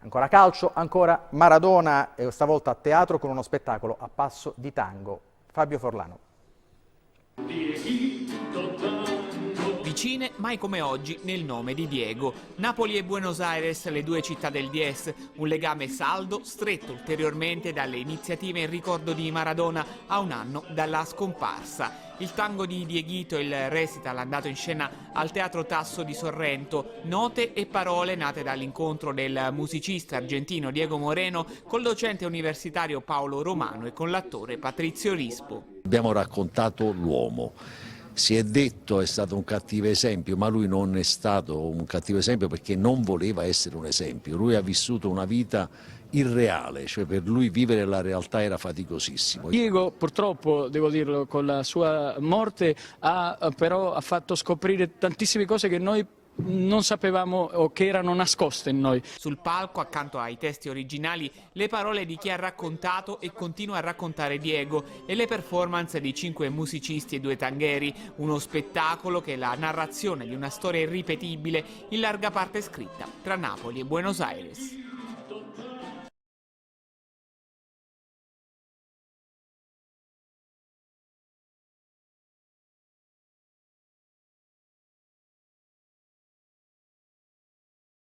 Ancora calcio, ancora Maradona, e stavolta a teatro con uno spettacolo a passo di tango. Fabio Forlano. Vicine mai come oggi nel nome di Diego. Napoli e Buenos Aires, le due città del DS, un legame saldo, stretto ulteriormente dalle iniziative in ricordo di Maradona a un anno dalla scomparsa. Il tango di Dieguito, il recital andato in scena al Teatro Tasso di Sorrento, note e parole nate dall'incontro del musicista argentino Diego Moreno col docente universitario Paolo Romano e con l'attore Patrizio Rispo. Abbiamo raccontato l'uomo. Si è detto è stato un cattivo esempio, ma lui non è stato un cattivo esempio perché non voleva essere un esempio. Lui ha vissuto una vita irreale, cioè per lui vivere la realtà era faticosissimo. Diego purtroppo, devo dirlo, con la sua morte ha fatto scoprire tantissime cose che noi non sapevamo o che erano nascoste in noi. Sul palco, accanto ai testi originali, le parole di chi ha raccontato e continua a raccontare Diego e le performance di 5 musicisti e 2 tangheri, uno spettacolo che è la narrazione di una storia irripetibile, in larga parte scritta tra Napoli e Buenos Aires.